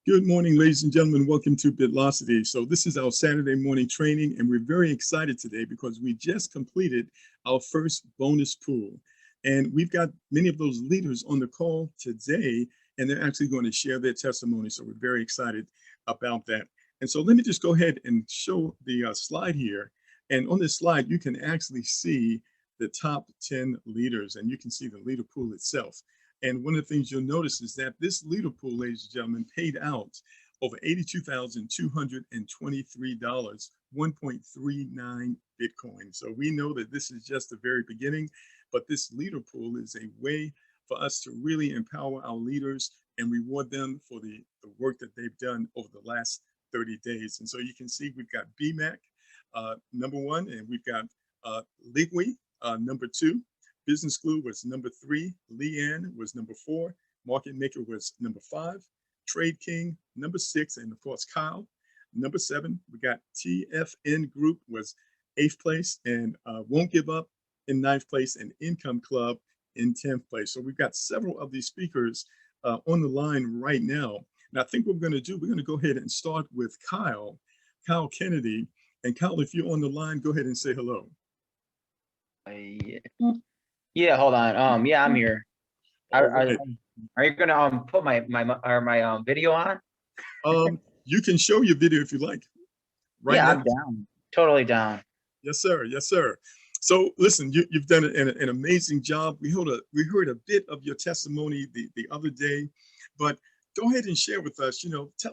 Good morning, ladies and gentlemen. Welcome to BitLocity. So this is our Saturday morning training, and we're very excited today because we just completed our first bonus pool. And we've got many of those leaders on the call today, and they're actually going to share their testimony. So we're very excited about that. And so let me just go ahead and show the slide here. And on this slide, you can actually see the top 10 leaders, and you can see the leader pool itself. And one of the things you'll notice is that this leader pool, ladies and gentlemen, paid out over $82,223, 1.39 Bitcoin. So we know that this is just the very beginning, but this leader pool is a way for us to really empower our leaders and reward them for the work that they've done over the last 30 days. And so you can see we've got BMAC, number one, and we've got Ligui, number two. Business Glue was number 3, Leanne was number 4, Market Maker was number 5, Trade King number 6, and of course Kyle number 7. We got TFN Group was 8th place, and Won't Give Up in 9th place, and Income Club in 10th place. So we've got several of these speakers on the line right now. And I think what we're going to do, we're going to go ahead and start with Kyle Kennedy. And Kyle, if you're on the line, go ahead and say hello. Yeah, hold on. Yeah, I'm here. Right. Are you gonna put my video on? You can show your video if you like. Right yeah, now. I'm down. Totally down. Yes, sir. Yes, sir. So listen, you've done an amazing job. We heard a bit of your testimony the other day, but go ahead and share with us.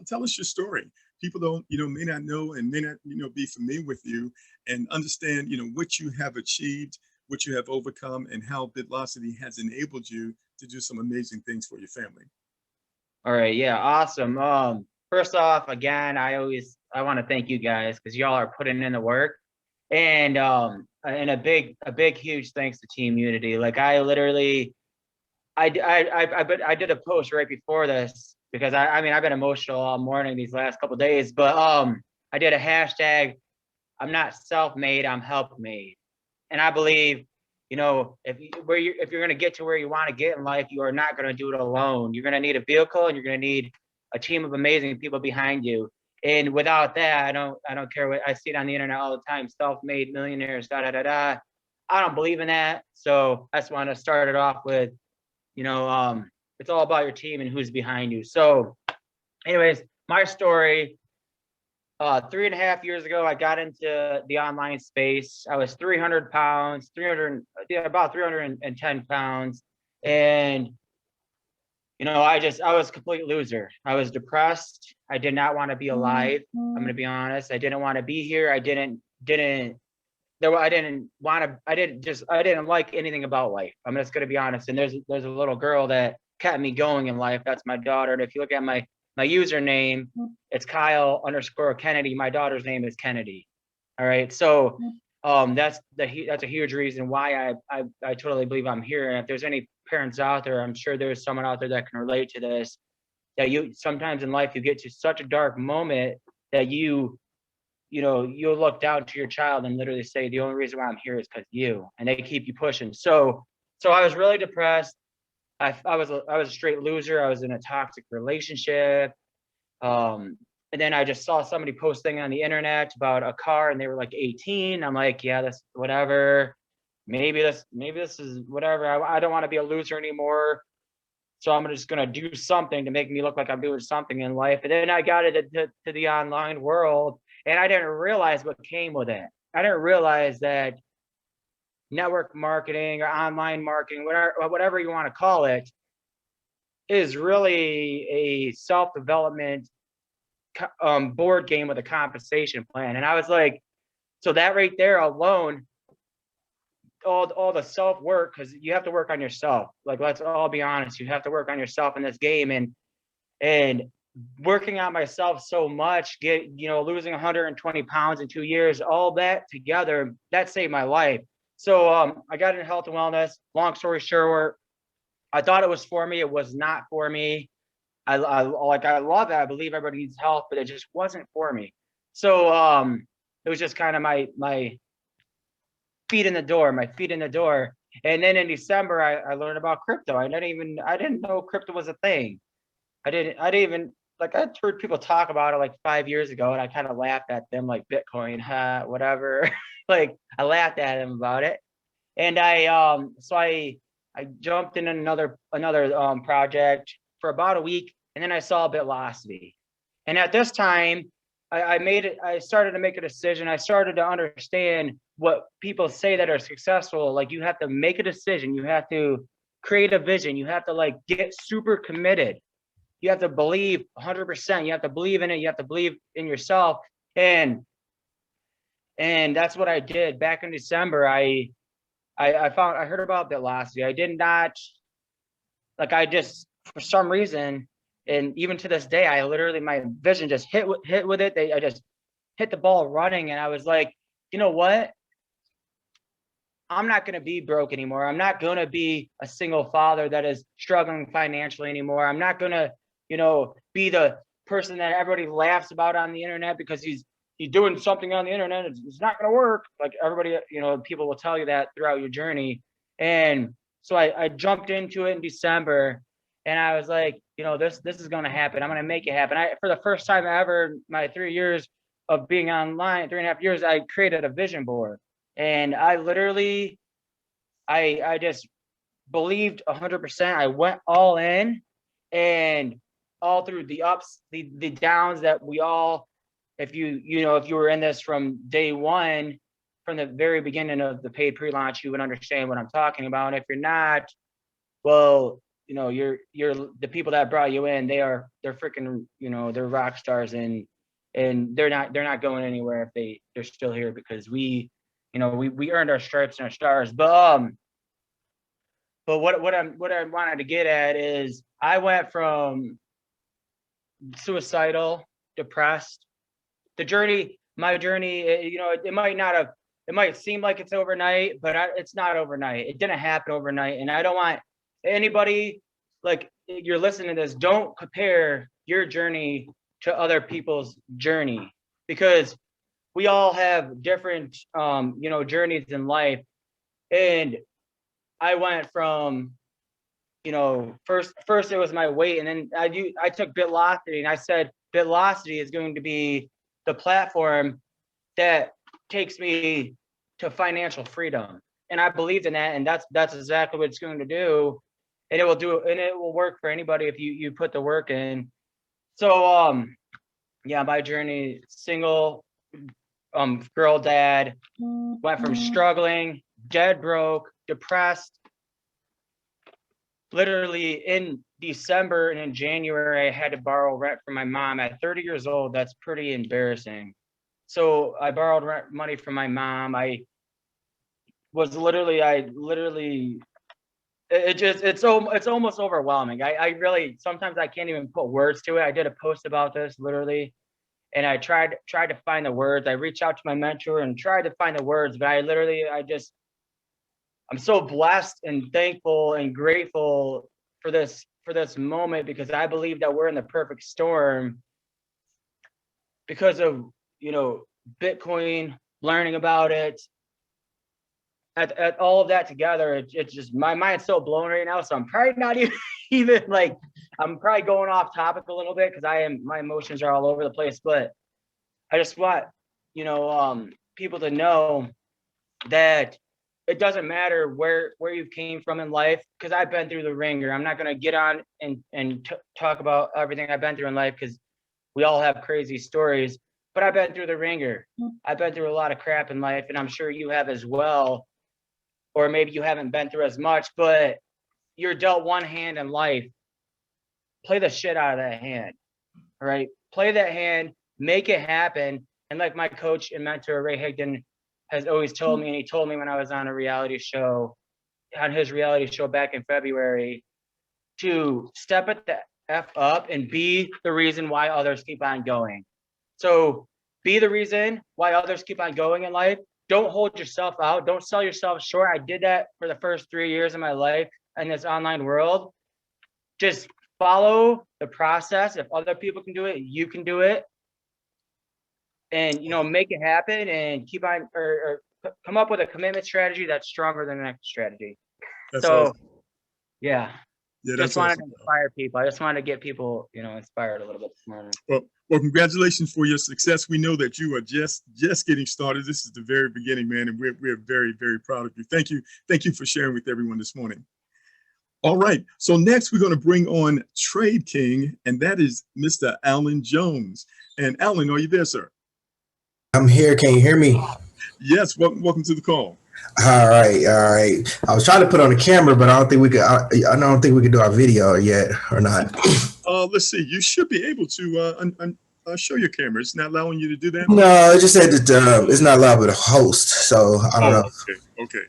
Tell us your story. People don't, may not know and may not, be familiar with you and understand, what you have achieved, what you have overcome, and how BitLocity has enabled you to do some amazing things for your family. All right, yeah, awesome. First off, again, I want to thank you guys because y'all are putting in the work, and a big huge thanks to Team Unity. Like I did a post right before this because I mean I've been emotional all morning these last couple of days, but I did a hashtag. I'm not self-made, I'm help-made. And I believe, if you're going to get to where you want to get in life, you are not going to do it alone. You're going to need a vehicle, and you're going to need a team of amazing people behind you. And without that, I don't care what I see it on the internet all the time. Self-made millionaires, da da da da. I don't believe in that. So I just want to start it off with, it's all about your team and who's behind you. So, anyways, my story. 3.5 years ago, I got into the online space. I was 300 pounds, about 310 pounds. And, I was a complete loser. I was depressed. I did not want to be alive. I'm going to be honest. I didn't want to be here. I didn't like anything about life. I'm just going to be honest. And there's a little girl that kept me going in life. That's my daughter. And if you look at my username, it's Kyle_Kennedy. My daughter's name is Kennedy. All right. So that's a huge reason why I totally believe I'm here. And if there's any parents out there, I'm sure there's someone out there that can relate to this, that sometimes in life you get to such a dark moment that you'll look down to your child and literally say, the only reason why I'm here is because you, and they keep you pushing. So I was really depressed. I was a straight loser. I was in a toxic relationship. And then I just saw somebody posting on the internet about a car, and they were like 18. I'm like, yeah, that's whatever. Maybe this is whatever. I don't want to be a loser anymore. So I'm just going to do something to make me look like I'm doing something in life. And then I got into the online world, and I didn't realize what came with it. I didn't realize that network marketing or online marketing, whatever you want to call it, is really a self-development board game with a compensation plan. And I was like, so that right there alone, all the self-work, because you have to work on yourself. Like, let's all be honest, you have to work on yourself in this game, and working on myself so much, losing 120 pounds in 2 years, all that together, that saved my life. So I got into health and wellness. Long story short, I thought it was for me. It was not for me. I love it. I believe everybody needs health, but it just wasn't for me. So it was just kind of my feet in the door. And then in December, I learned about crypto. I didn't know crypto was a thing. I didn't even like I heard people talk about it like 5 years ago, and I kind of laughed at them, like Bitcoin, whatever. Like I laughed at them about it, and I jumped in another project for about a week, and then I saw BitLocity, and at this time, I started to make a decision. I started to understand what people say that are successful. Like you have to make a decision. You have to create a vision. You have to like get super committed. You have to believe 100%. You have to believe in it. You have to believe in yourself. And that's what I did back in December. I heard about BitLocity. I did not, like, I just, for some reason, and even to this day, I literally, my vision just hit with it. I just hit the ball running, and I was like, you know what? I'm not going to be broke anymore. I'm not going to be a single father that is struggling financially anymore. I'm not going to, be the person that everybody laughs about on the internet because he's doing something on the internet. It's not going to work. Like everybody, people will tell you that throughout your journey. And so I jumped into it in December, and I was like, this is going to happen. I'm going to make it happen. For the first time ever, my 3 years of being online, 3.5 years, I created a vision board. And I literally, I just believed 100%. I went all in, and all through the ups, the downs that we all, if you were in this from day one, from the very beginning of the paid pre-launch, you would understand what I'm talking about. And if you're not, well, you're the people that brought you in, they're freaking, they're rock stars, and they're not going anywhere if they're still here, because we earned our stripes and our stars. But what I wanted to get at is I went from suicidal, depressed. My journey, it might seem like it's overnight, but it's not overnight. It didn't happen overnight. And I don't want anybody, like, you're listening to this, don't compare your journey to other people's journey, because we all have different, journeys in life. And I went from, first it was my weight, and then I took BitLocity, and I said, BitLocity is going to be the platform that takes me to financial freedom. And I believed in that, and that's exactly what it's going to do. And it will work for anybody if you put the work in. So, yeah, my journey, single, girl dad, went from struggling, dead broke, depressed. Literally in December and in January, I had to borrow rent from my mom at 30 years old. That's pretty embarrassing. So I borrowed rent money from my mom. It's almost overwhelming. I really, sometimes I can't even put words to it. I did a post about this literally, and I tried to find the words. I reached out to my mentor and tried to find the words, but I'm so blessed and thankful and grateful for this moment, because I believe that we're in the perfect storm because of, Bitcoin, learning about it, at all of that together. It's just, my mind's so blown right now. So I'm probably not even like, I'm probably going off topic a little bit, because my emotions are all over the place. But I just want, people to know that it doesn't matter where you came from in life, because I've been through the ringer. I'm not going to get on and talk about everything I've been through in life, because we all have crazy stories, but I've been through the ringer. I've been through a lot of crap in life, and I'm sure you have as well. Or maybe you haven't been through as much, but you're dealt one hand in life. Play the shit out of that hand, all right? Play that hand, make it happen. And like my coach and mentor, Ray Higdon, has always told me, and he told me when I was on his reality show back in February, to step it the F up and be the reason why others keep on going. So be the reason why others keep on going in life. Don't hold yourself out. Don't sell yourself short. I did that for the first 3 years of my life in this online world. Just follow the process. If other people can do it, you can do it. And, make it happen, and keep on, or come up with a commitment strategy that's stronger than the next strategy. That's awesome. Yeah. Yeah, Just that's wanted to awesome. inspire people. I just wanted to get people, inspired a little bit this morning. Well, congratulations for your success. We know that you are just getting started. This is the very beginning, man, and we're very, very proud of you. Thank you for sharing with everyone this morning. All right, so next we're going to bring on Trade King, and that is Mr. Alan Jones. And Alan, are you there, sir? I'm here. Can you hear me? Yes, welcome to the call. All right. I was trying to put on the camera, but I don't think we could. I don't think we could do our video yet, or not. Let's see. You should be able to show your camera. It's not allowing you to do that. No, it just said that it's not allowed with a host, so I don't know. Okay.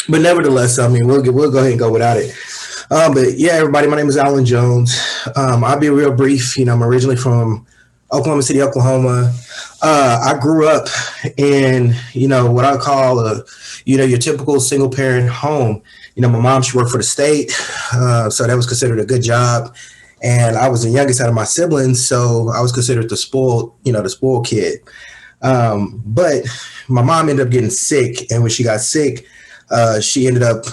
But nevertheless, I mean, we'll go ahead and go without it. But yeah, everybody, my name is Alan Jones. I'll be real brief. I'm originally from Oklahoma City, Oklahoma. I grew up in, what I call your typical single parent home. My mom, she worked for the state. So that was considered a good job. And I was the youngest out of my siblings. So I was considered the spoiled kid. But my mom ended up getting sick. And when she got sick, she ended up,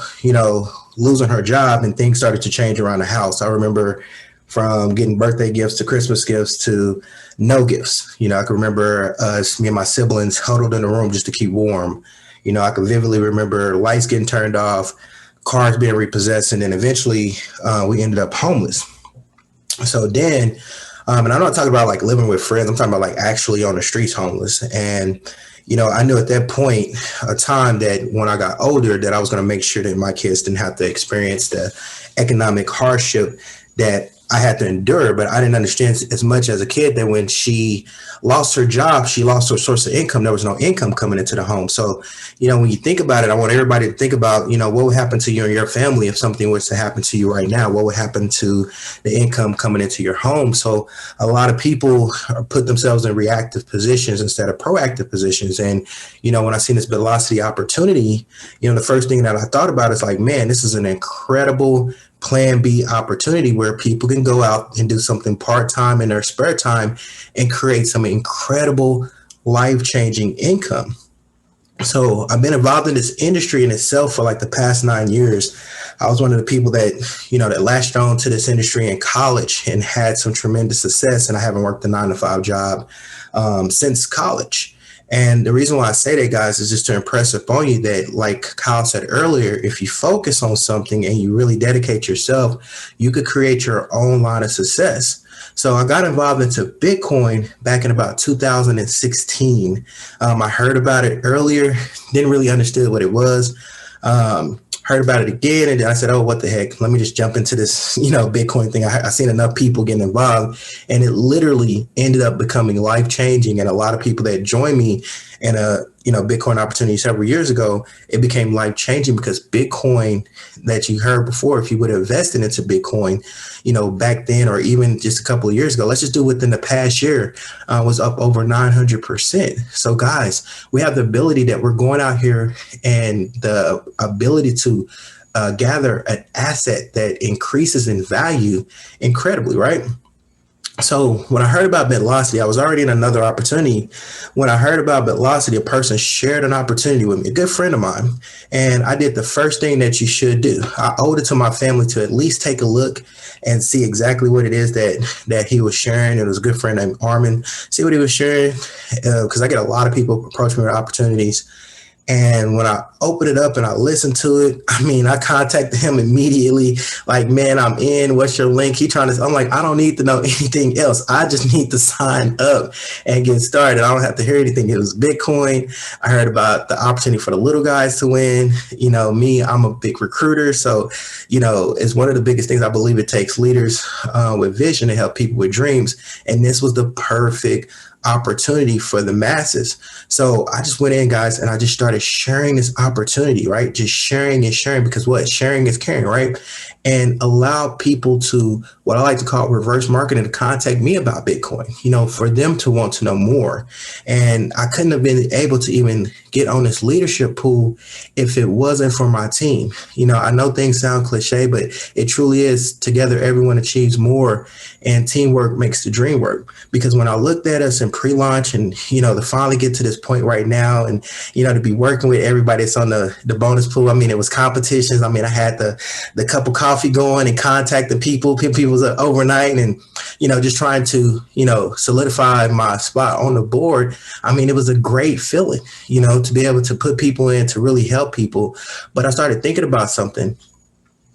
losing her job, and things started to change around the house. I remember from getting birthday gifts to Christmas gifts to no gifts. I can remember me and my siblings huddled in a room just to keep warm. I can vividly remember lights getting turned off, cars being repossessed, and then eventually we ended up homeless. So then, and I'm not talking about like living with friends, I'm talking about like actually on the streets homeless. And I knew at that point, a time that when I got older, that I was going to make sure that my kids didn't have to experience the economic hardship that I had to endure. But I didn't understand as much as a kid that when she lost her job, she lost her source of income. There was no income coming into the home. So, when you think about it, I want everybody to think about, what would happen to you and your family if something was to happen to you right now? What would happen to the income coming into your home? So a lot of people put themselves in reactive positions instead of proactive positions. And, when I seen this BitLocity opportunity, the first thing that I thought about is like, man, this is an incredible plan B opportunity where people can go out and do something part-time in their spare time and create some incredible life-changing income. So I've been involved in this industry in itself for like the past 9 years. I was one of the people that, that latched on to this industry in college and had some tremendous success. And I haven't worked a 9-to-5 job since college. And the reason why I say that, guys, is just to impress upon you that, like Kyle said earlier, if you focus on something and you really dedicate yourself, you could create your own line of success. So I got involved into Bitcoin back in about 2016. I heard about it earlier, didn't really understand what it was. Heard about it again, and then I said, oh, what the heck? Let me just jump into this, Bitcoin thing. I seen enough people getting involved, and it literally ended up becoming life-changing. And a lot of people that joined me in a, Bitcoin opportunity several years ago, it became life-changing because Bitcoin that you heard before, if you would have invested into Bitcoin, back then, or even just a couple of years ago, let's just do within the past year, was up over 900%. So guys, we have the ability that we're going out here and the ability to gather an asset that increases in value incredibly, right? So when I heard about BitLocity, I was already in another opportunity. When I heard about BitLocity, a person shared an opportunity with me, a good friend of mine, and I did the first thing that you should do. I owed it to my family to at least take a look and see exactly what it is that he was sharing. It was a good friend named Armin. See what he was sharing, because I get a lot of people approach me with opportunities. And when I opened it up and I listened to it, I contacted him immediately. Like, man, I'm in. What's your link? I'm like, I don't need to know anything else. I just need to sign up and get started. I don't have to hear anything. It was Bitcoin. I heard about the opportunity for the little guys to win. Me, I'm a big recruiter. So, it's one of the biggest things. I believe it takes leaders with vision to help people with dreams. And this was the perfect opportunity for the masses. So I just went in, guys, and I just started sharing this opportunity, right? Just sharing and sharing, because what? Sharing is caring, right? And allow people to, what I like to call reverse marketing, to contact me about Bitcoin, for them to want to know more. And I couldn't have been able to even get on this leadership pool if it wasn't for my team. I know things sound cliche, but it truly is. Together, everyone achieves more, and teamwork makes the dream work. Because when I looked at us in pre-launch and, to finally get to this point right now and, to be working with everybody that's on the bonus pool. I mean, it was competitions. I mean, I had the cup of coffee going and contact the people was overnight and, just trying to, solidify my spot on the board. I mean, it was a great feeling, to be able to put people in to really help people. But I started thinking about something.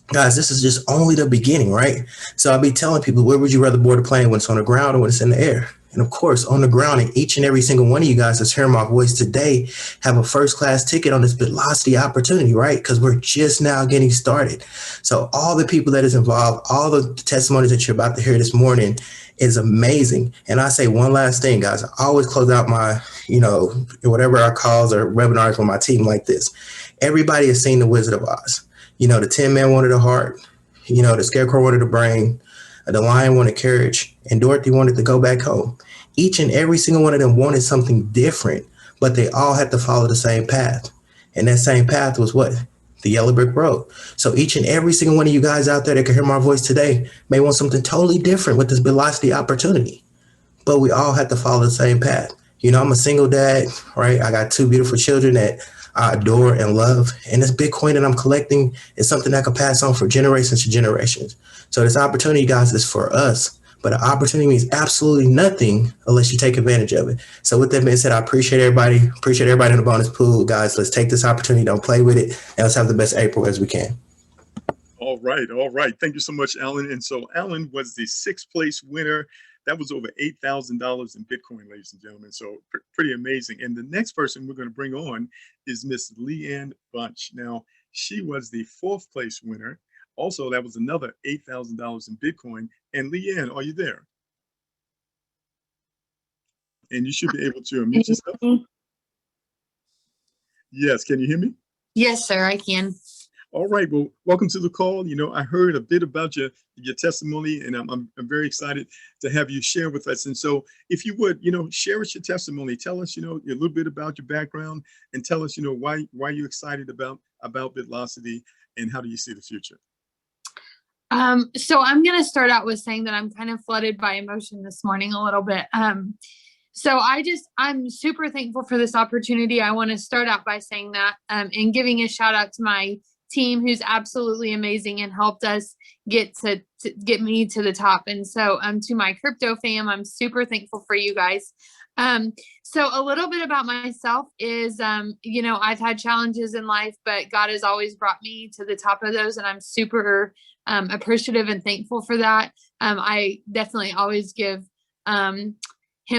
Guys, this is just only the beginning, right? So I'll be telling people, where would you rather board a plane, when it's on the ground or when it's in the air? And of course, on the ground, and each and every single one of you guys that's hearing my voice today have a first class ticket on this BitLocity opportunity, right? Because we're just now getting started. So all the people that is involved, all the testimonies that you're about to hear this morning is amazing. And I say one last thing, guys. I always close out my, whatever our calls or webinars with my team like this. Everybody has seen The Wizard of Oz. The Tin Man wanted a heart, the Scarecrow wanted a brain, the Lion wanted carriage, and Dorothy wanted to go back home. Each and every single one of them wanted something different, but they all had to follow the same path. And that same path was what? The yellow brick road. So each and every single one of you guys out there that can hear my voice today may want something totally different with this BitLocity opportunity, but we all have to follow the same path. I'm a single dad, right? I got 2 beautiful children that I adore and love. And this Bitcoin that I'm collecting is something I can pass on for generations to generations. So this opportunity, guys, is for us. But an opportunity means absolutely nothing unless you take advantage of it. So with that being said, I appreciate everybody. Appreciate everybody in the bonus pool. Guys, let's take this opportunity. Don't play with it. And let's have the best April as we can. All right. All right. Thank you so much, Alan. And so Alan was the 6th place winner. That was over $8,000 in Bitcoin, ladies and gentlemen. So pretty amazing. And the next person we're going to bring on is Miss Leanne Bunch. Now, she was the 4th place winner. Also, that was another $8,000 in Bitcoin. And Leanne, are you there? And you should be able to unmute yourself. Yes. Can you hear me? Yes, sir, I can. All right. Well, welcome to the call. I heard a bit about your testimony, and I'm very excited to have you share with us. And so if you would, share us your testimony. Tell us, a little bit about your background and tell us, why you're excited about BitLocity and how do you see the future? So I'm going to start out with saying that I'm kind of flooded by emotion this morning a little bit. So I'm super thankful for this opportunity. I want to start out by saying that and giving a shout out to my team who's absolutely amazing and helped us get me to the top. And so to my crypto fam, I'm super thankful for you guys. So a little bit about myself is, I've had challenges in life, but God has always brought me to the top of those. And I'm super appreciative and thankful for that. I definitely always give him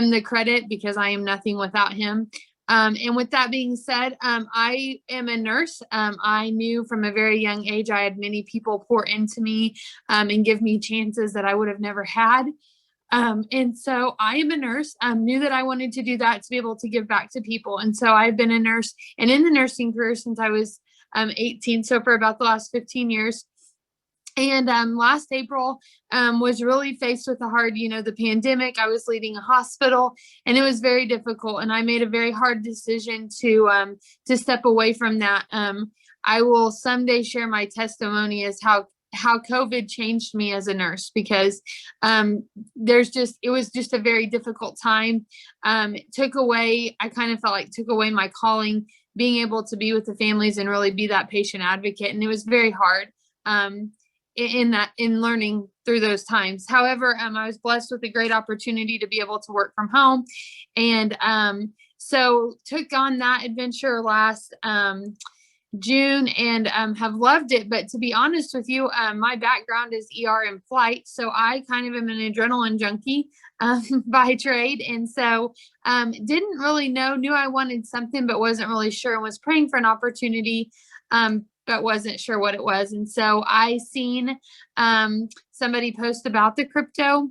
the credit because I am nothing without him. And with that being said, I am a nurse. I knew from a very young age, I had many people pour into me and give me chances that I would have never had. And so I am a nurse. Knew that I wanted to do that to be able to give back to people. And so I've been a nurse and in the nursing career since I was 18. So for about the last 15 years. And last April was really faced with the pandemic. I was leading a hospital and it was very difficult. And I made a very hard decision to step away from that. I will someday share my testimony as how COVID changed me as a nurse, because it was just a very difficult time. I kind of felt like took away my calling, being able to be with the families and really be that patient advocate. And it was very hard. In learning through those times. However, I was blessed with a great opportunity to be able to work from home. And so took on that adventure last June and have loved it. But to be honest with you, my background is ER and flight. So I kind of am an adrenaline junkie by trade. And so didn't really knew I wanted something, but wasn't really sure and was praying for an opportunity. But wasn't sure what it was. And so I seen somebody post about the crypto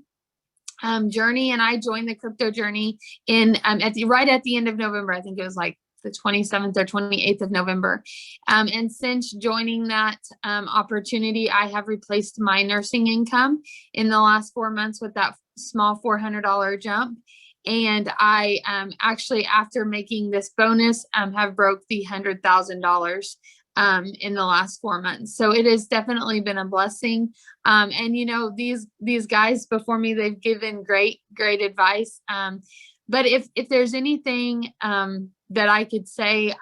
journey, and I joined the crypto journey right at the end of November. I think it was like the 27th or 28th of November. And since joining that opportunity, I have replaced my nursing income in the last 4 months with that small $400 jump. And I actually, after making this bonus, have broke the $100,000 in the last 4 months. So it has definitely been a blessing. And these guys before me, they've given great advice. but if there's anything that I could say,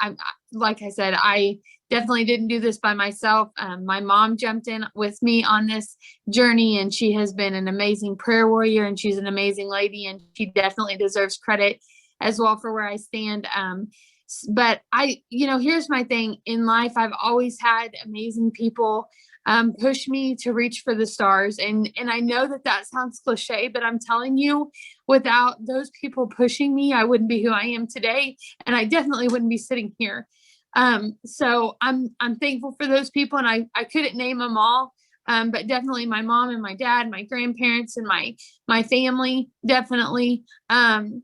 like I said, I definitely didn't do this by myself. My mom jumped in with me on this journey, and she has been an amazing prayer warrior, and she's an amazing lady, and she definitely deserves credit as well for where I stand. But here's my thing in life. I've always had amazing people push me to reach for the stars. And I know that sounds cliche, but I'm telling you, without those people pushing me, I wouldn't be who I am today. And I definitely wouldn't be sitting here. So I'm thankful for those people, and I couldn't name them all. But definitely my mom and my dad, my grandparents, and my family, definitely. And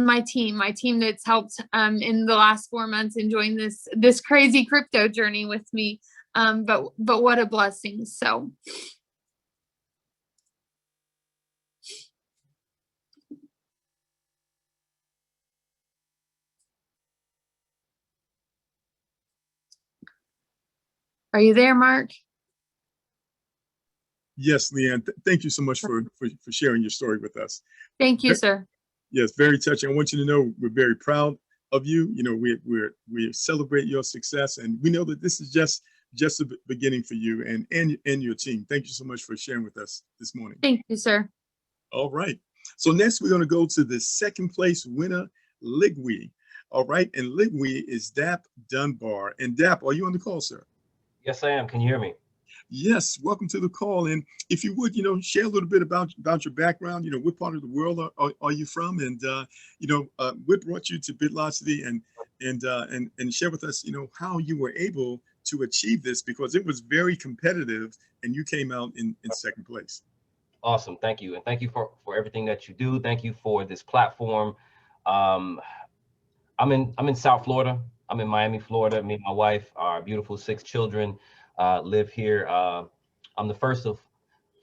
my team that's helped in the last 4 months enjoying this crazy crypto journey with me. But what a blessing. So are you there, Mark? Yes, Leanne, thank you so much for sharing your story with us. Thank you, sir. Yes, very touching. I want you to know we're very proud of you. You know, we celebrate your success, and we know that this is just the beginning for you and your team. Thank you so much for sharing with us this morning. Thank you, sir. All right. So next we're going to go to the second place winner, Ligwe. All right, and Ligwe is Dap Dunbar. And Dap, are you on the call, sir? Yes, I am. Can you hear me? Yes, welcome to the call. And if you would, share a little bit about your background. What part of the world are you from? And what brought you to BitLocity, and share with us, how you were able to achieve this, because it was very competitive and you came out in second place. Awesome. Thank you. And thank you for everything that you do. Thank you for this platform. I'm in South Florida. I'm in Miami, Florida. Me and my wife, our beautiful 6 children, live here. I'm the first of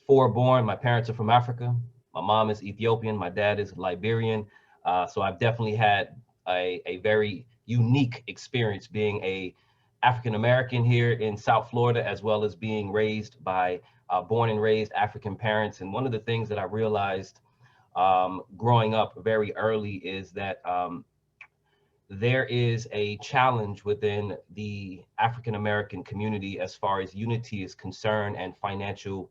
4 born. My parents are from Africa. My mom is Ethiopian. My dad is Liberian. So I've definitely had a very unique experience being a African-American here in South Florida, as well as being raised by born and raised African parents. And one of the things that I realized growing up very early is that there is a challenge within the African-American community as far as unity is concerned and financial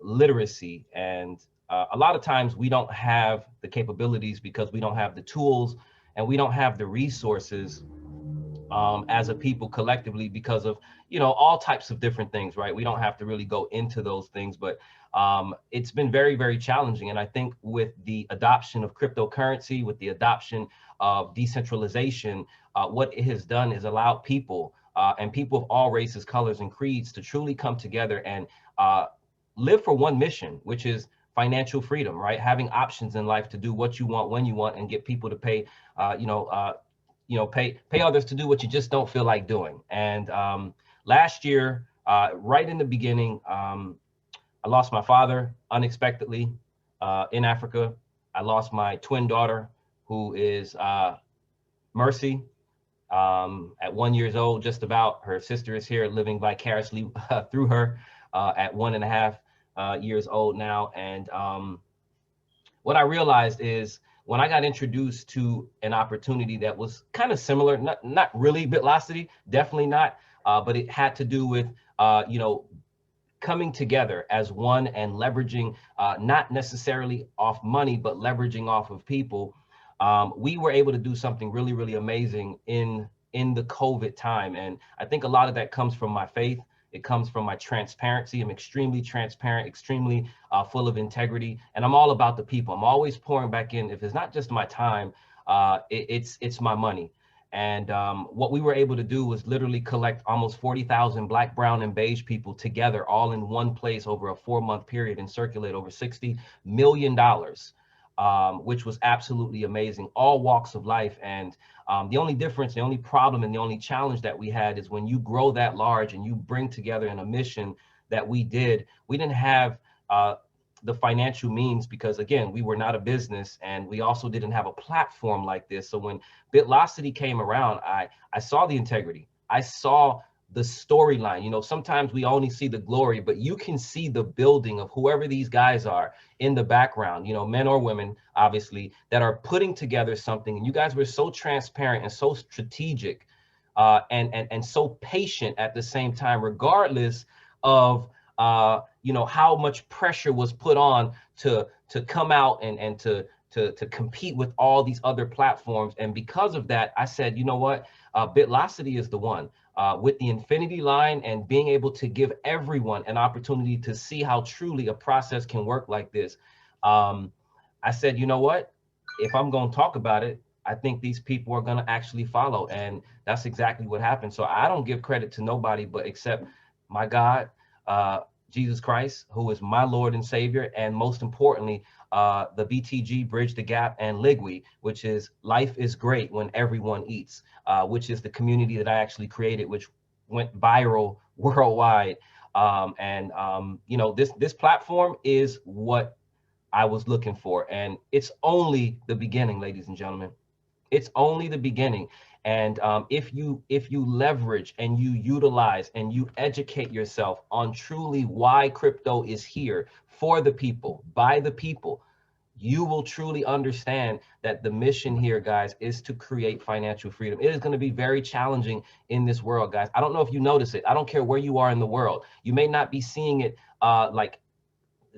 literacy. And a lot of times we don't have the capabilities because we don't have the tools and we don't have the resources as a people collectively because of, all types of different things, right? We don't have to really go into those things, but it's been very, very challenging. And I think with the adoption of cryptocurrency, with the adoption of decentralization, what it has done is allowed people and people of all races, colors, and creeds to truly come together and live for one mission, which is financial freedom, right? Having options in life to do what you want, when you want, and get people to pay, pay others to do what you just don't feel like doing. And last year, right in the beginning, I lost my father unexpectedly in Africa. I lost my twin daughter, who is Mercy, at 1 year old, just about. Her sister is here living vicariously through her at 1.5 years old now. And what I realized is when I got introduced to an opportunity that was kind of similar, not really BitLocity, definitely not, but it had to do with, coming together as one and leveraging, not necessarily off money, but leveraging off of people. We were able to do something really, really amazing in the COVID time. And I think a lot of that comes from my faith. It comes from my transparency. I'm extremely transparent, extremely full of integrity, and I'm all about the people. I'm always pouring back in. If it's not just my time, it's my money. And what we were able to do was literally collect almost 40,000 Black, brown, and beige people together all in one place over a 4-month period and circulate over $60 million, which was absolutely amazing, all walks of life. And the only difference, the only problem, and the only challenge that we had is when you grow that large and you bring together in a mission that we did, we didn't have the financial means because, again, we were not a business, and we also didn't have a platform like this. So when BitLocity came around, I saw the integrity. I saw the storyline. You know, sometimes we only see the glory, but you can see the building of whoever these guys are in the background, you know, men or women, obviously, that are putting together something. And you guys were so transparent and so strategic, and so patient at the same time, regardless of you know, how much pressure was put on to come out and to compete with all these other platforms. And because of that, I said, you know what, BitLocity is the one. With the infinity line and being able to give everyone an opportunity to see how truly a process can work like this. I said, you know what, if I'm going to talk about it, I think these people are going to actually follow. And that's exactly what happened. So I don't give credit to nobody but except my God, Jesus Christ, who is my Lord and Savior. And most importantly, the BTG, Bridge the Gap, and Ligui, which is Life is Great When Everyone Eats, which is the community that I actually created, which went viral worldwide. You know, this platform is what I was looking for. And it's only the beginning, ladies and gentlemen. It's only the beginning. And if you leverage and you utilize and you educate yourself on truly why crypto is here for the people, by the people, you will truly understand that the mission here, guys, is to create financial freedom. It is going to be very challenging in this world, guys. I don't know if you notice it. I don't care where you are in the world. You may not be seeing it like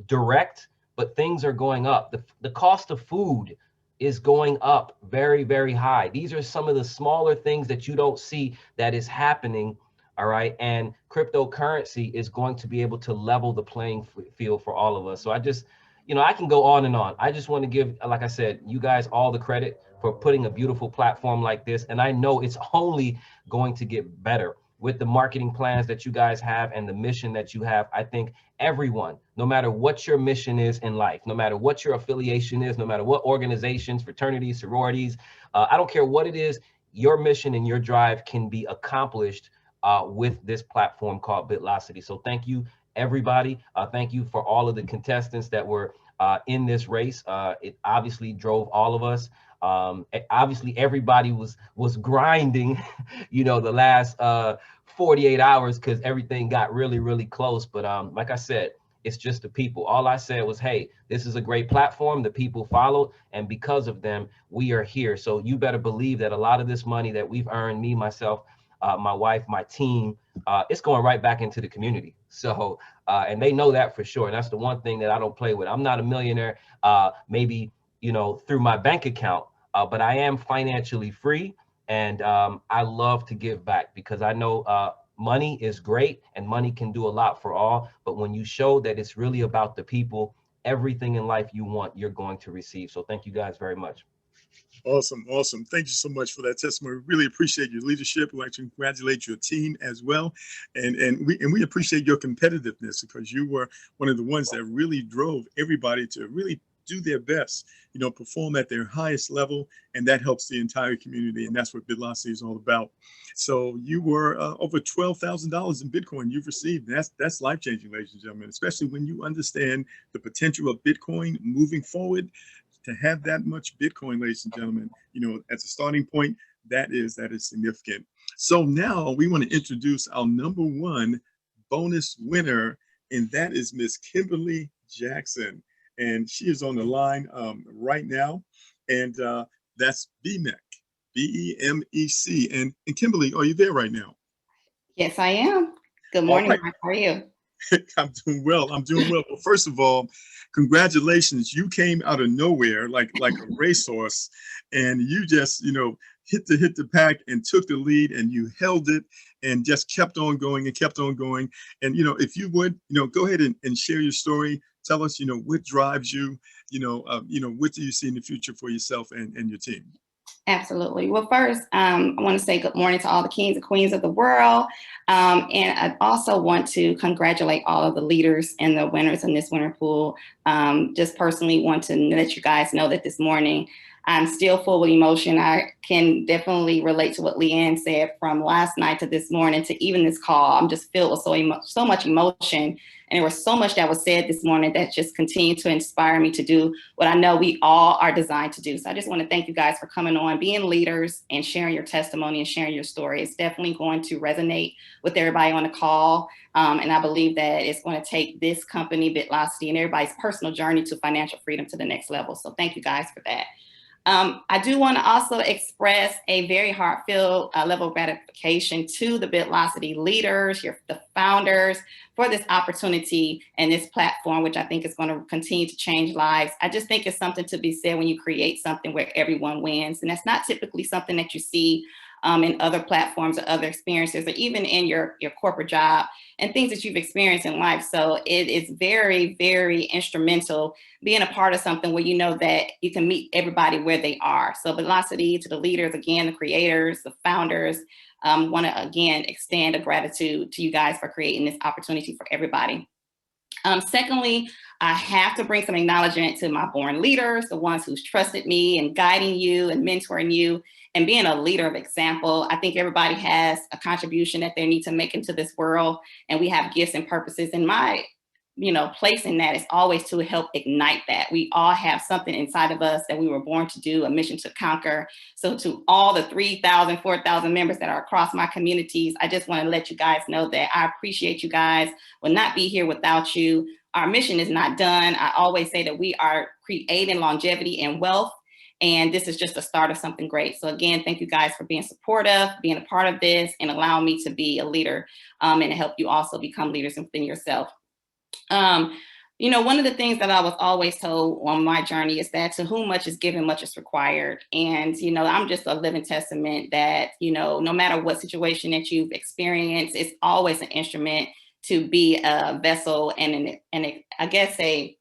direct, but things are going up. The cost of food is going up very, very high. These are some of the smaller things that you don't see that is happening. All right. And cryptocurrency is going to be able to level the playing field for all of us. So I just, you know, I can go on and on. I just want to give, like I said, you guys all the credit for putting a beautiful platform like this. And I know it's only going to get better with the marketing plans that you guys have and the mission that you have. I think everyone, no matter what your mission is in life, no matter what your affiliation is, no matter what organizations, fraternities, sororities, I don't care what it is, your mission and your drive can be accomplished with this platform called BitLocity. So thank you, everybody. Thank you for all of the contestants that were in this race. It obviously drove all of us. Obviously everybody was grinding, you know, the last 48 hours because everything got really, really close. But like I said, it's just the people. All I said was, hey, this is a great platform. The people followed, and because of them, we are here. So you better believe that a lot of this money that we've earned, me, myself, my wife, my team, it's going right back into the community. So, and they know that for sure. And that's the one thing that I don't play with. I'm not a millionaire, maybe, you know, through my bank account, but I am financially free. And I love to give back because I know money is great and money can do a lot for all. But when you show that it's really about the people, everything in life you want, you're going to receive. So thank you guys very much. Awesome. Awesome. Thank you so much for that testimony. Really appreciate your leadership. We'd like to congratulate your team as well. And we appreciate your competitiveness because you were one of the ones that really drove everybody to really do their best, you know, perform at their highest level. And that helps the entire community. And that's what BitLocity is all about. So you were over $12,000 in Bitcoin you've received. That's life-changing, ladies and gentlemen, especially when you understand the potential of Bitcoin moving forward. To have that much Bitcoin, ladies and gentlemen, you know, as a starting point, that is significant. So now we want to introduce our number 1 bonus winner, and that is Miss Kimberly Jackson. And she is on the line right now. And that's BMEC, B-E-M-E-C. And Kimberly, are you there right now? Yes, I am. Good morning. Right. How are you? I'm doing well. I'm doing well. Well, first of all, congratulations. You came out of nowhere like a racehorse, and you just, you know, hit the pack and took the lead, and you held it and just kept on going and kept on going. And, you know, if you would, you know, go ahead and share your story. Tell us, you know, what drives you, what do you see in the future for yourself and your team? Absolutely. Well, first, I want to say good morning to all the kings and queens of the world. And I also want to congratulate all of the leaders and the winners in this winner pool. Just personally want to let you guys know that this morning I'm still full with emotion. I can definitely relate to what Leanne said from last night to this morning to even this call. I'm just filled with so much emotion. And there was so much that was said this morning that just continued to inspire me to do what I know we all are designed to do. So I just want to thank you guys for coming on, being leaders and sharing your testimony and sharing your story. It's definitely going to resonate with everybody on the call. And I believe that it's going to take this company, BitLocity, and everybody's personal journey to financial freedom to the next level. So thank you guys for that. I do want to also express a very heartfelt level of gratification to the BitLocity leaders, the founders, for this opportunity and this platform, which I think is going to continue to change lives. I just think it's something to be said when you create something where everyone wins. And that's not typically something that you see in other platforms or other experiences, or even in your corporate job and things that you've experienced in life. So it is very, very instrumental being a part of something where you know that you can meet everybody where they are. So BitLocity, to the leaders, again, the creators, the founders, want to again extend a gratitude to you guys for creating this opportunity for everybody. Secondly, I have to bring some acknowledgement to my born leaders, the ones who's trusted me and guiding you and mentoring you and being a leader of example. I think everybody has a contribution that they need to make into this world, and we have gifts and purposes. And my place in that is always to help ignite that. We all have something inside of us that we were born to do, a mission to conquer. So to all the 3,000, 4,000 members that are across my communities, I just want to let you guys know that I appreciate you guys. Will not be here without you. Our mission is not done. I always say that we are creating longevity and wealth, and this is just the start of something great. So again, thank you guys for being supportive, being a part of this, and allowing me to be a leader and to help you also become leaders within yourself. One of the things that I was always told on my journey is that to whom much is given, much is required. And, I'm just a living testament that, no matter what situation that you've experienced, it's always an instrument to be a vessel and I guess a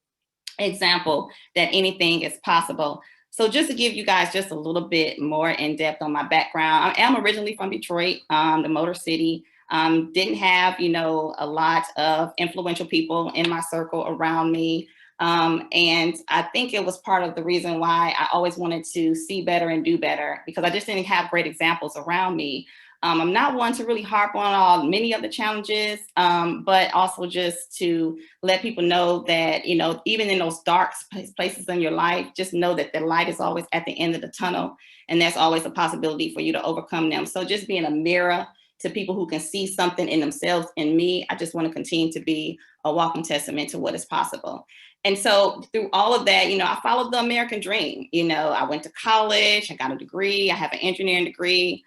example that anything is possible. So just to give you guys just a little bit more in depth on my background, I am originally from Detroit, the Motor City. Didn't have, a lot of influential people in my circle around me. And I think it was part of the reason why I always wanted to see better and do better, because I just didn't have great examples around me. I'm not one to really harp on many of the challenges, but also just to let people know that, even in those dark places in your life, just know that the light is always at the end of the tunnel. And there's always a possibility for you to overcome them. So just being a mirror to people who can see something in themselves, in me, I just want to continue to be a walking testament to what is possible. And so through all of that, I followed the American dream. I went to college, I got a degree, I have an engineering degree,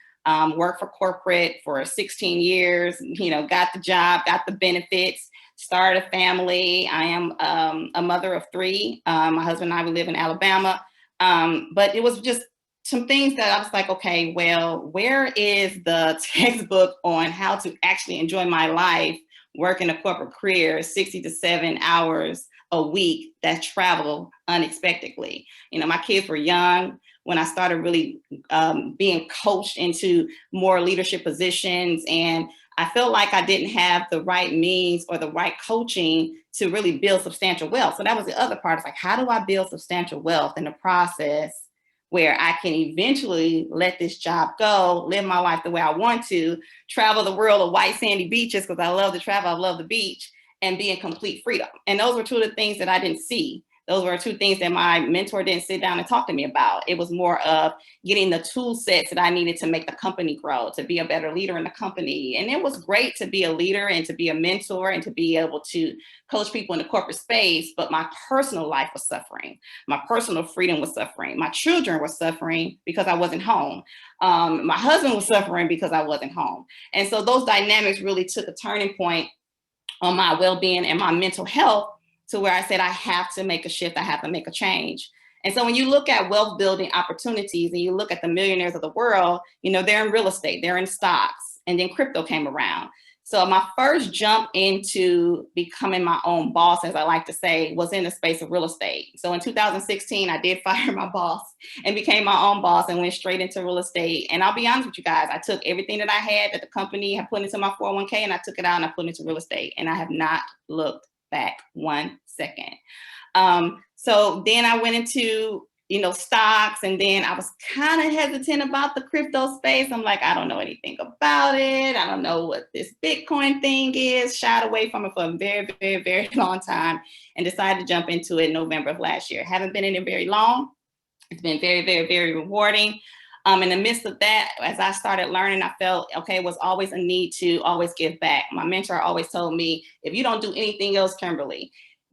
worked for corporate for 16 years, got the job, got the benefits, started a family. I am a mother of 3. My husband and I, we live in Alabama. But it was just some things that I was like, okay, well, where is the textbook on how to actually enjoy my life, working a corporate career, 60 to 7 hours a week that travel unexpectedly? My kids were young when I started really being coached into more leadership positions. And I felt like I didn't have the right means or the right coaching to really build substantial wealth. So that was the other part. It's like, how do I build substantial wealth in the process where I can eventually let this job go, live my life the way I want to, travel the world of white sandy beaches, because I love to travel, I love the beach, and be in complete freedom. And those were 2 of the things that I didn't see. Those were 2 things that my mentor didn't sit down and talk to me about. It was more of getting the tool sets that I needed to make the company grow, to be a better leader in the company. And it was great to be a leader and to be a mentor and to be able to coach people in the corporate space. But my personal life was suffering. My personal freedom was suffering. My children were suffering because I wasn't home. My husband was suffering because I wasn't home. And so those dynamics really took a turning point on my well-being and my mental health, to where I said, I have to make a shift, I have to make a change. And so when you look at wealth building opportunities and you look at the millionaires of the world, they're in real estate, they're in stocks, and then crypto came around. So my first jump into becoming my own boss, as I like to say, was in the space of real estate. So in 2016, I did fire my boss and became my own boss and went straight into real estate. And I'll be honest with you guys, I took everything that I had that the company had put into my 401k and I took it out and I put it into real estate. And I have not looked back 1 second. So then I went into stocks. And then I was kind of hesitant about the crypto space. I'm like, I don't know anything about it. I don't know what this Bitcoin thing is. Shied away from it for a very, very, very long time and decided to jump into it in November of last year. Haven't been in it very long. It's been very, very, very rewarding. In the midst of that, as I started learning, I felt, okay, it was always a need to always give back. My mentor always told me, if you don't do anything else, Kimberly,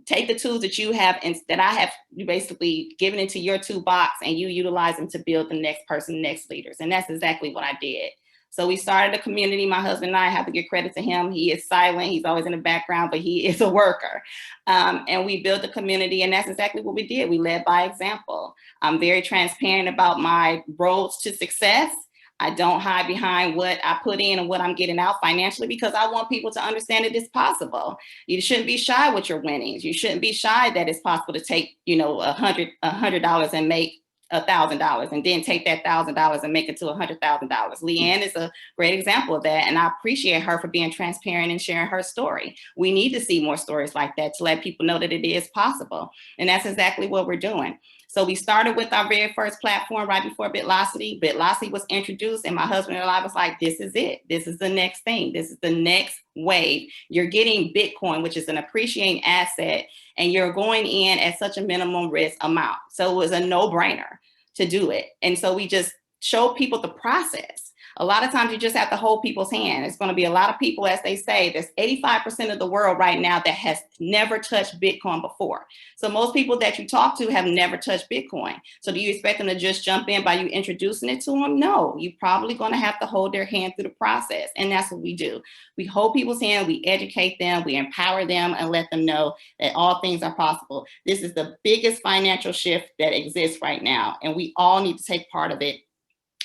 take the tools that you have and that I have basically given into your toolbox and you utilize them to build the next person, next leaders. And that's exactly what I did. So we started a community. My husband and I have to give credit to him. He is silent. He's always in the background, but he is a worker. And we built a community, and that's exactly what we did. We led by example. I'm very transparent about my roads to success. I don't hide behind what I put in and what I'm getting out financially, because I want people to understand that it's possible. You shouldn't be shy with your winnings. You shouldn't be shy that it's possible to take, $100 and make $1,000, and then take that $1,000 and make it to $100,000. Leanne is a great example of that, and I appreciate her for being transparent and sharing her story. We need to see more stories like that to let people know that it is possible, and that's exactly what we're doing. So we started with our very first platform right before BitLocity. BitLocity was introduced, and my husband and I was like, this is it. This is the next thing. This is the next wave. You're getting Bitcoin, which is an appreciating asset, and you're going in at such a minimum risk amount. So it was a no-brainer to do it. And so we just show people the process. A lot of times you just have to hold people's hand. It's going to be a lot of people, as they say, there's 85% of the world right now that has never touched Bitcoin before. So most people that you talk to have never touched Bitcoin. So do you expect them to just jump in by you introducing it to them? No, you're probably going to have to hold their hand through the process. And that's what we do. We hold people's hand, we educate them, we empower them, and let them know that all things are possible. This is the biggest financial shift that exists right now, and we all need to take part of it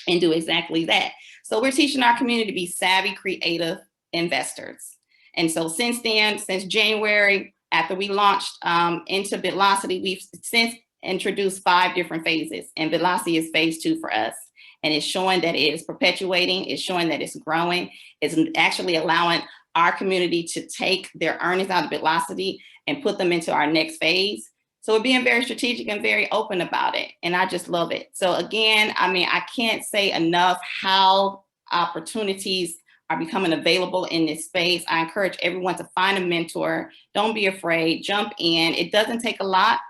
and do exactly that. So we're teaching our community to be savvy, creative investors. And so since then, since January, after we launched into BitLocity, we've since introduced 5 different phases, and BitLocity is phase 2 for us. And it's showing that it is perpetuating, it's showing that it's growing, it's actually allowing our community to take their earnings out of BitLocity and put them into our next phase. So we're being very strategic and very open about it. And I just love it. So again, I can't say enough how opportunities are becoming available in this space. I encourage everyone to find a mentor. Don't be afraid, jump in. It doesn't take a lot.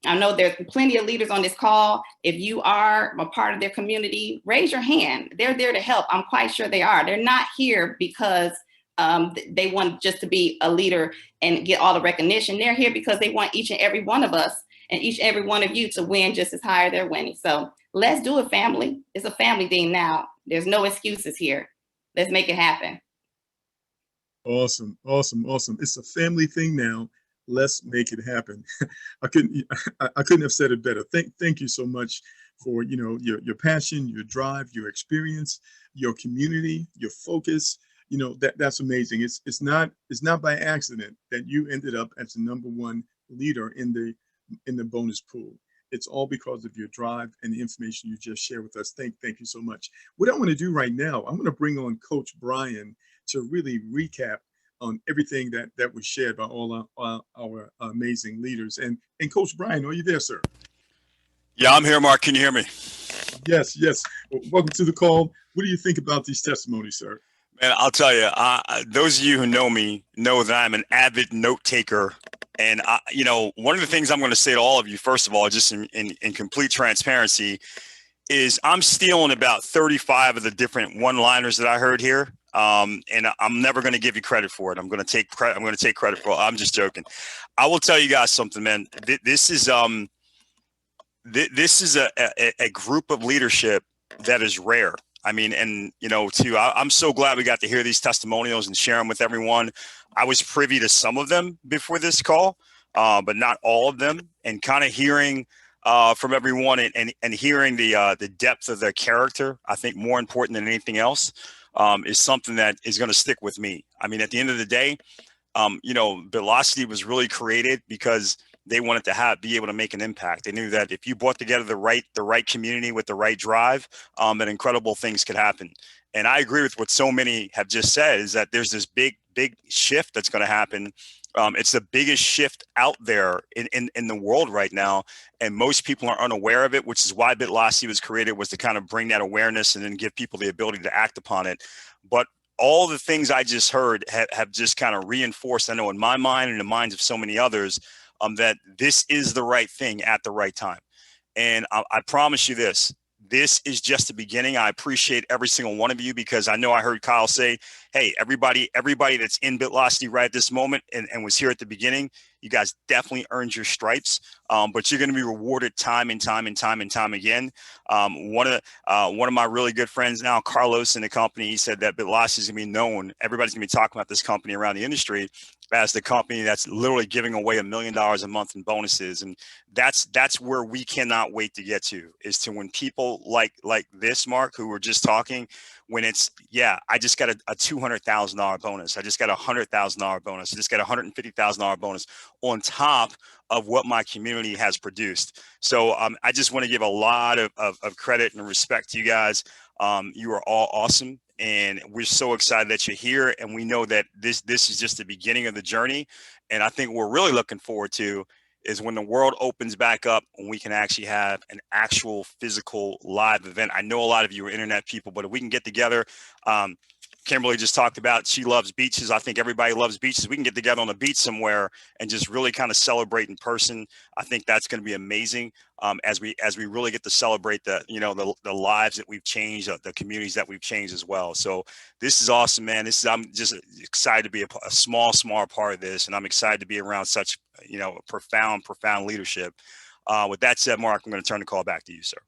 I know there's plenty of leaders on this call. If you are a part of their community, raise your hand. They're there to help. I'm quite sure they are. They're not here because they want just to be a leader and get all the recognition. They're here because they want each and every one of us and each and every one of you to win just as high as they're winning. So let's do it, family. It's a family thing now. There's no excuses here. Let's make it happen. Awesome, awesome, awesome. It's a family thing now. Let's make it happen. I couldn't have said it better. Thank you so much for your passion, your drive, your experience, your community, your focus. That's amazing. It's not by accident that you ended up as the #1 leader in the bonus pool. It's all because of your drive and the information you just shared with us. Thank you so much. What I want to do right now, I'm going to bring on Coach Brian to really recap on everything that was shared by all our amazing leaders. And Coach Brian, are you there, sir? Yeah, I'm here, Mark. Can you hear me? Yes. Well, welcome to the call. What do you think about these testimonies, sir? Man, I'll tell you, those of you who know me know that I'm an avid note taker. And, one of the things I'm going to say to all of you, first of all, just in complete transparency, is I'm stealing about 35 of the different one-liners that I heard here. And I'm never going to give you credit for it. I'm going to take credit for it. I'm just joking. I will tell you guys something, man. This is a group of leadership that is rare. I'm so glad we got to hear these testimonials and share them with everyone. I was privy to some of them before this call, but not all of them. And kind of hearing from everyone and hearing the depth of their character, I think more important than anything else, is something that is going to stick with me. At the end of the day, BitLocity was really created because they wanted to be able to make an impact. They knew that if you brought together the right community with the right drive, that incredible things could happen. And I agree with what so many have just said, is that there's this big big shift that's going to happen. It's the biggest shift out there in the world right now, and most people are unaware of it, which is why BitLocity was created, was to kind of bring that awareness and then give people the ability to act upon it. But all the things I just heard have just kind of reinforced, I know in my mind and in the minds of so many others, that this is the right thing at the right time. And I promise you this is just the beginning. I appreciate every single one of you, because I know I heard Kyle say, hey, everybody that's in BitLocity right at this moment and was here at the beginning, you guys definitely earned your stripes, but you're going to be rewarded time and time and time and time again. One of my really good friends now, Carlos in the company, he said that BitLocity is going to be known. Everybody's going to be talking about this company around the industry as the company that's literally giving away $1 million a month in bonuses. And that's where we cannot wait to get to, is to when people like this, Mark, who were just talking, when it's, yeah, I just got a $200,000 bonus. I just got a $100,000 bonus. I just got a $150,000 bonus on top of what my community has produced. So I just want to give a lot of credit and respect to you guys. You are all awesome. And we're so excited that you're here. And we know that this is just the beginning of the journey. And I think what we're really looking forward to is when the world opens back up, when we can actually have an actual physical live event. I know a lot of you are internet people, but if we can get together, Kimberly just talked about, she loves beaches. I think everybody loves beaches. We can get together on the beach somewhere and just really kind of celebrate in person. I think that's going to be amazing, as we really get to celebrate the lives that we've changed, the communities that we've changed as well. So this is awesome, man. I'm just excited to be a small part of this, and I'm excited to be around such profound leadership. With that said, Mark, I'm going to turn the call back to you, sir.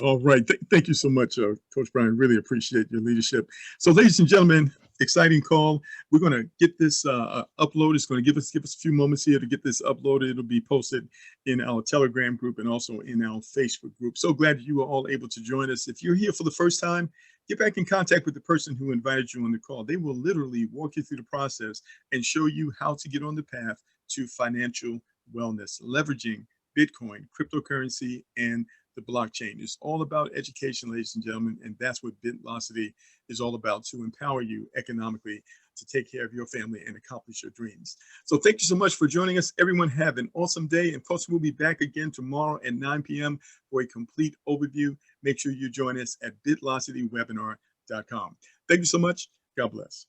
All right. Thank you so much, Coach Brian. Really appreciate your leadership. So, ladies and gentlemen, exciting call. We're going to get this uploaded. It's going to give us a few moments here to get this uploaded. It'll be posted in our Telegram group and also in our Facebook group. So glad you were all able to join us. If you're here for the first time, get back in contact with the person who invited you on the call. They will literally walk you through the process and show you how to get on the path to financial wellness, leveraging Bitcoin, cryptocurrency, and the blockchain. It's all about education, ladies and gentlemen, and that's what BitLocity is all about, to empower you economically to take care of your family and accomplish your dreams. So thank you so much for joining us. Everyone have an awesome day, and folks, we'll be back again tomorrow at 9 p.m. for a complete overview. Make sure you join us at bitlocitywebinar.com. Thank you so much. God bless.